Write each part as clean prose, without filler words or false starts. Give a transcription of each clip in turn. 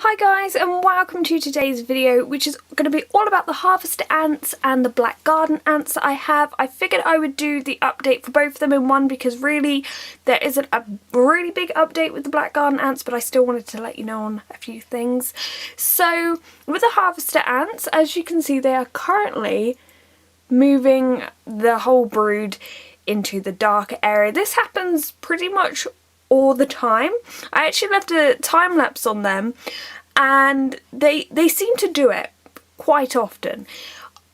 Hi guys, and welcome to today's video, which is going to be all about the harvester ants and the black garden ants that I have. I figured I would do the update for both of them in one because really there isn't a really big update with the black garden ants, but I still wanted to let you know on a few things. So with the harvester ants, as you can see, they are currently moving the whole brood into the darker area. This happens pretty much all the time. I actually left a time lapse on them and they seem to do it quite often.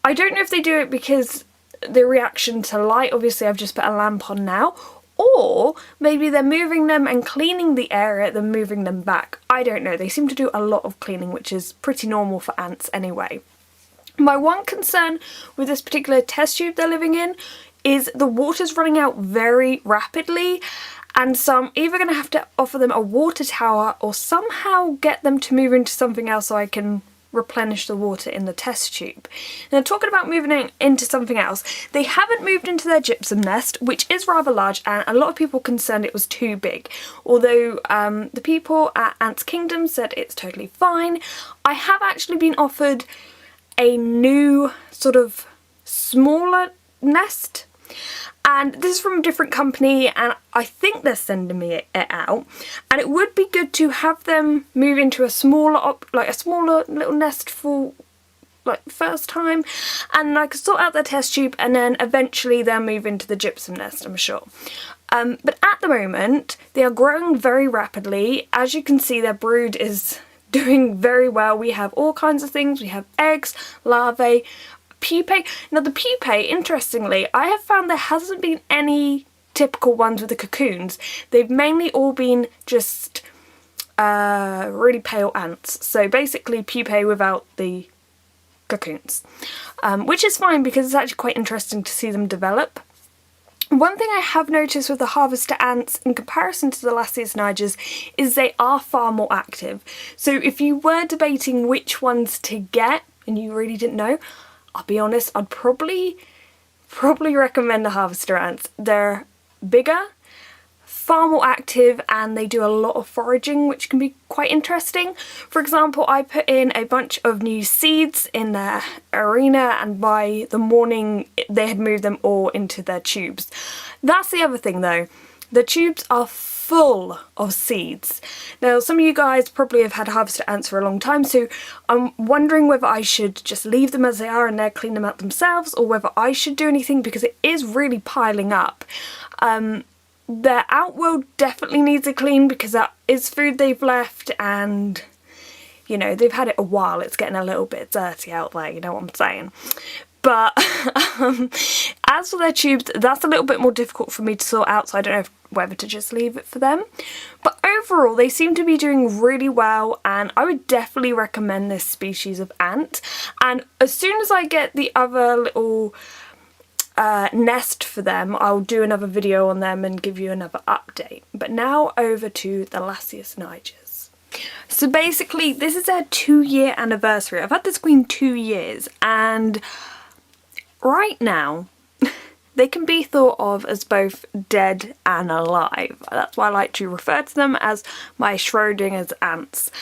I don't know if they do it because the reaction to light, obviously I've just put a lamp on now, or maybe they're moving them and cleaning the area, then moving them back. I don't know. They seem to do a lot of cleaning, which is pretty normal for ants anyway. My one concern with this particular test tube they're living in is the water's running out very rapidly, and so I'm either going to have to offer them a water tower or somehow get them to move into something else so I can replenish the water in the test tube. Now, talking about moving into something else, they haven't moved into their gypsum nest, which is rather large, and a lot of people concerned it was too big. Although the people at Ants Kingdom said it's totally fine. I have actually been offered a new sort of smaller nest, and this is from a different company, and I think they're sending me it out, and it would be good to have them move into a smaller little nest for like first time, and I could sort out their test tube and then eventually they'll move into the gypsum nest, I'm sure. But at the moment they are growing very rapidly. As you can see, their brood is doing very well. We have all kinds of things. We have eggs, larvae, pupae. Now the pupae, interestingly, I have found there hasn't been any typical ones with the cocoons. They've mainly all been just really pale ants. So basically pupae without the cocoons, which is fine because it's actually quite interesting to see them develop. One thing I have noticed with the harvester ants in comparison to the Lasius nigers is they are far more active. So if you were debating which ones to get and you really didn't know, I'll be honest, I'd probably recommend the harvester ants. They're bigger, far more active, and they do a lot of foraging, which can be quite interesting. For example, I put in a bunch of new seeds in their arena, and by the morning they had moved them all into their tubes. That's the other thing though. The tubes are full of seeds. Now, some of you guys probably have had harvester ants for a long time, so I'm wondering whether I should just leave them as they are and they'll clean them out themselves, or whether I should do anything because it is really piling up. Their outworld definitely needs a clean because that is food they've left, and you know, they've had it a while. It's getting a little bit dirty out there, you know what I'm saying? But as for their tubes, that's a little bit more difficult for me to sort out, so I don't know whether to just leave it for them. But overall, they seem to be doing really well, and I would definitely recommend this species of ant. And as soon as I get the other little nest for them, I'll do another video on them and give you another update. But now over to the Lasius nigers. So basically, this is their 2-year anniversary. I've had this queen 2 years, and right now they can be thought of as both dead and alive. That's why I like to refer to them as my Schrodinger's ants,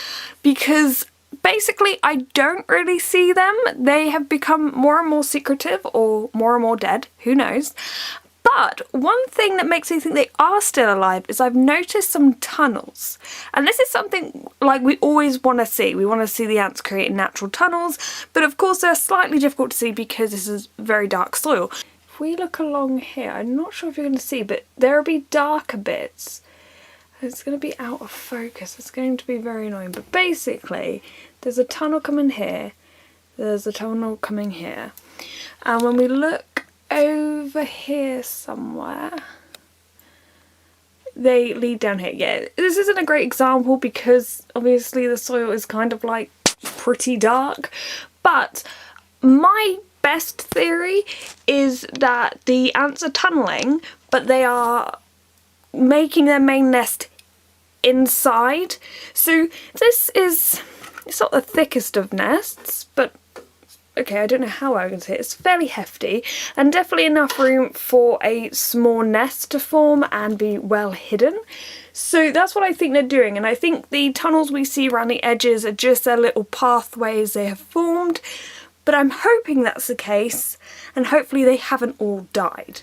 because basically I don't really see them. They have become more and more secretive, or more and more dead, who knows. But one thing that makes me think they are still alive is I've noticed some tunnels. And this is something like we always want to see. We want to see the ants create natural tunnels, but of course they're slightly difficult to see because this is very dark soil. If we look along here, I'm not sure if you're going to see, but there will be darker bits. It's going to be out of focus. It's going to be very annoying. But basically, there's a tunnel coming here. There's a tunnel coming here. And when we look over here somewhere, they lead down here. Yeah, this isn't a great example because obviously the soil is kind of like pretty dark. But my best theory is that the ants are tunneling, but they are making their main nest inside. So this is, it's not the thickest of nests, but okay, I don't know how I can say it. It's fairly hefty and definitely enough room for a small nest to form and be well hidden. So that's what I think they're doing, and I think the tunnels we see around the edges are just their little pathways they have formed, but I'm hoping that's the case, and hopefully they haven't all died.